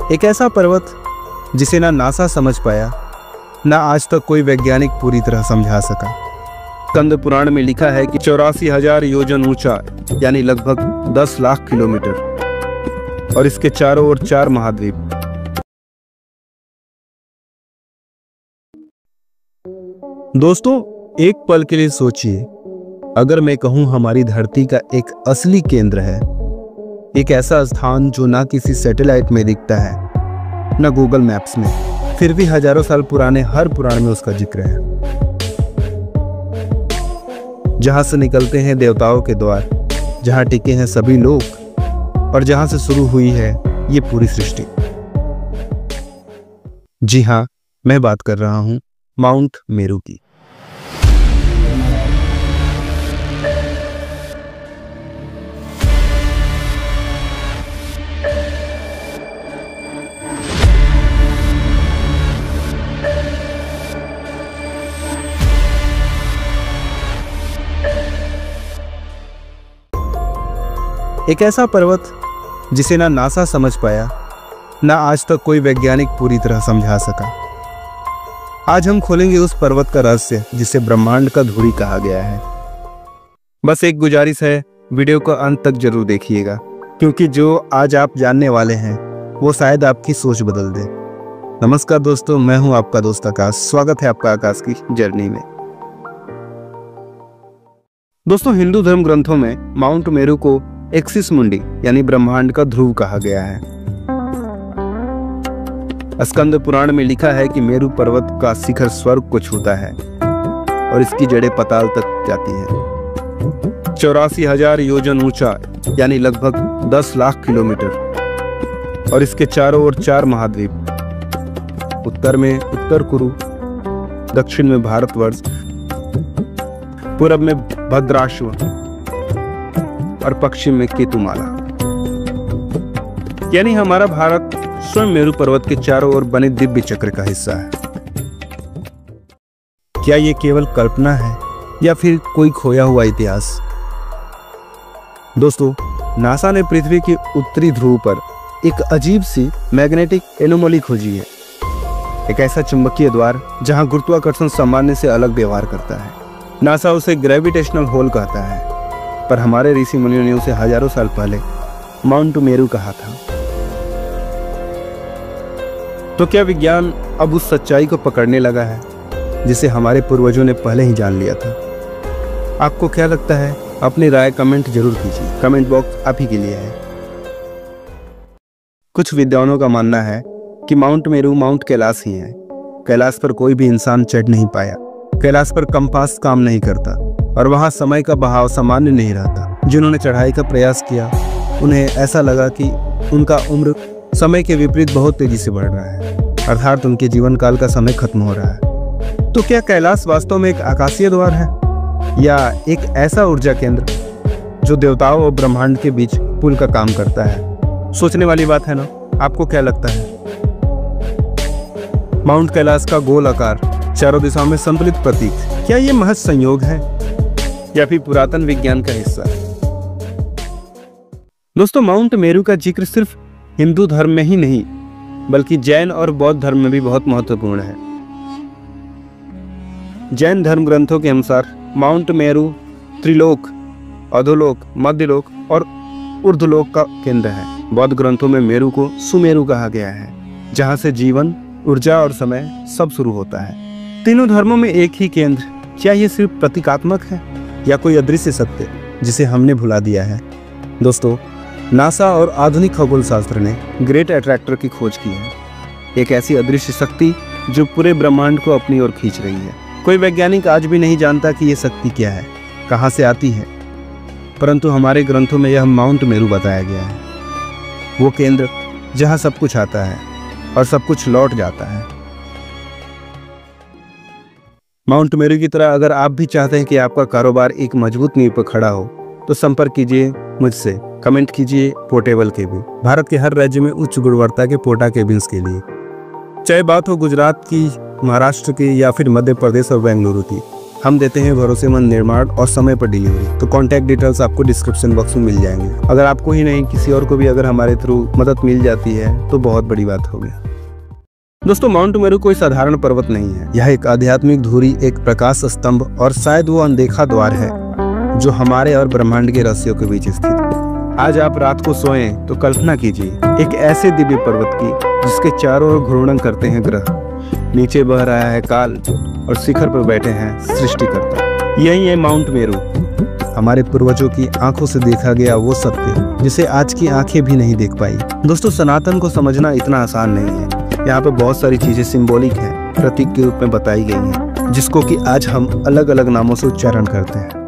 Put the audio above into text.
एक ऐसा पर्वत जिसे ना नासा समझ पाया, ना आज तक कोई वैज्ञानिक पूरी तरह समझा सका। स्कंद पुराण में लिखा है कि 84,000 योजन ऊंचा, यानी लगभग 10 लाख किलोमीटर, और इसके चारों ओर 4 महाद्वीप। दोस्तों, एक पल के लिए सोचिए, अगर मैं कहूं हमारी धरती का एक असली केंद्र है, एक ऐसा स्थान जो ना किसी सैटेलाइट में दिखता है, ना गूगल मैप्स में, फिर भी हजारों साल पुराने हर पुराण में उसका जिक्र है। जहां से निकलते हैं देवताओं के द्वार, जहां टिके हैं सभी लोग, और जहां से शुरू हुई है ये पूरी सृष्टि। जी हां, मैं बात कर रहा हूं माउंट मेरू की। एक ऐसा पर्वत जिसे ना नासा समझ पाया, ना आज तक कोई वैज्ञानिक पूरी तरह समझा सका। आज हम खोलेंगे उस पर्वत का रहस्य जिसे ब्रह्मांड का धुरी कहा गया है। बस एक गुजारिश है, वीडियो को अंत तक जरूर देखिएगा, क्योंकि जो आज आप जानने वाले हैं वो शायद आपकी सोच बदल दे। नमस्कार दोस्तों, मैं हूं आपका दोस्त आकाश। स्वागत है आपका आकाश की जर्नी में। दोस्तों, हिंदू धर्म ग्रंथों में माउंट मेरू को एक्सिस मुंडी यानी ब्रह्मांड का ध्रुव कहा गया है। स्कंद पुराण में लिखा है कि मेरू पर्वत का शिखर स्वर्ग को छूता है और इसकी जड़ें पाताल तक जाती हैं। 84,000 योजन ऊंचा, यानी लगभग 10 लाख किलोमीटर, और इसके चारों ओर 4 महाद्वीप। उत्तर में उत्तर कुरु, दक्षिण में भारतवर्ष, पूरब में भद्राश्व और पश्चिम में केतुमाला। यानी हमारा भारत स्वयं मेरू पर्वत के चारों ओर बने दिव्य चक्र का हिस्सा है। क्या ये केवल कल्पना है या फिर कोई खोया हुआ इतिहास? दोस्तों, नासा ने पृथ्वी के उत्तरी ध्रुव पर एक अजीब सी मैग्नेटिक एनोमली खोजी है। एक ऐसा चुंबकीय द्वार जहां गुरुत्वाकर्षण सामान्य से अलग व्यवहार करता है। नासा उसे ग्रेविटेशनल होल कहता है, पर हमारे ऋषि मुनियों ने उसे हजारों साल पहले माउंट मेरू कहा था। तो क्या विज्ञान अब उस सच्चाई को पकड़ने लगा है जिसे हमारे पूर्वजों ने पहले ही जान लिया था? आपको क्या लगता है? अपनी राय कमेंट जरूर कीजिए। कमेंट बॉक्स आप ही के लिए है। कुछ विद्वानों का मानना है कि माउंट मेरू माउंट कैलाश ही है। कैलाश पर कोई भी इंसान चढ़ नहीं पाया। कैलाश पर कंपास काम नहीं करता और वहां समय का बहाव सामान्य नहीं रहता। जिन्होंने चढ़ाई का प्रयास किया, उन्हें ऐसा लगा कि उनका उम्र समय के विपरीत बहुत तेजी से बढ़ रहा है, अर्थात उनके जीवन काल का समय खत्म हो रहा है। तो क्या कैलाश वास्तव में एक आकाशीय द्वार है या एक ऐसा ऊर्जा केंद्र जो देवताओं और ब्रह्मांड के बीच पुल का काम करता है? सोचने वाली बात है ना? आपको क्या लगता है? माउंट कैलाश का गोल आकार, चारों दिशाओं में संतुलित प्रतीक, क्या ये महज संयोग है या फिर पुरातन विज्ञान का हिस्सा? दोस्तों, माउंट मेरू का जिक्र सिर्फ हिंदू धर्म में ही नहीं, बल्कि जैन और बौद्ध धर्म में भी बहुत महत्वपूर्ण है। जैन धर्म ग्रंथों के अनुसार माउंट मेरू त्रिलोक, अधोलोक, मध्यलोक और ऊर्ध्वलोक का केंद्र है। बौद्ध ग्रंथों में मेरू को सुमेरु कहा गया है, जहां से जीवन, ऊर्जा और समय सब शुरू होता है। तीनों धर्मों में एक ही केंद्र। क्या ये सिर्फ प्रतीकात्मक है या कोई अदृश्य सत्य जिसे हमने भुला दिया है? दोस्तों, नासा और आधुनिक खगोल शास्त्र ने ग्रेट अट्रैक्टर की खोज की है, एक ऐसी अदृश्य शक्ति जो पूरे ब्रह्मांड को अपनी ओर खींच रही है। कोई वैज्ञानिक आज भी नहीं जानता कि यह शक्ति क्या है, कहां से आती है, परंतु हमारे ग्रंथों में यह माउंट मेरू बताया गया है, वो केंद्र जहां सब कुछ आता है और सब कुछ लौट जाता है। माउंट मेरू की तरह अगर आप भी चाहते हैं कि आपका कारोबार एक मजबूत नींव पर खड़ा हो, तो संपर्क कीजिए मुझसे। कमेंट कीजिए पोर्टेबल केबिन। भारत के हर राज्य में उच्च गुणवत्ता के पोर्टा केबिन्स के लिए, चाहे बात हो गुजरात की, महाराष्ट्र की या फिर मध्य प्रदेश और बेंगलुरु की, हम देते हैं भरोसेमंद निर्माण और समय पर डिलीवरी। तो कॉन्टैक्ट डिटेल्स आपको डिस्क्रिप्शन बॉक्स में मिल जाएंगे। अगर आपको ही नहीं किसी और को भी अगर हमारे थ्रू मदद मिल जाती है तो बहुत बड़ी बात होगी। दोस्तों, माउंट मेरू कोई साधारण पर्वत नहीं है। यह एक आध्यात्मिक धुरी, एक प्रकाश स्तंभ और शायद वो अनदेखा द्वार है जो हमारे और ब्रह्मांड के रहस्यों के बीच स्थित है। आज आप रात को सोएं तो कल्पना कीजिए एक ऐसे दिव्य पर्वत की जिसके चारों ओर घूर्णन करते हैं ग्रह, नीचे बह रहा है काल और शिखर पर बैठे हैं सृष्टिकर्ता। यही है माउंट मेरू, हमारे पूर्वजों की आंखों से देखा गया वो सत्य जिसे आज की आंखें भी नहीं देख पाई। दोस्तों, सनातन को समझना इतना आसान नहीं है। यहाँ पे बहुत सारी चीजें सिंबॉलिक हैं, प्रतीक के रूप में बताई गई हैं, जिसको कि आज हम अलग अलग नामों से उच्चारण करते हैं।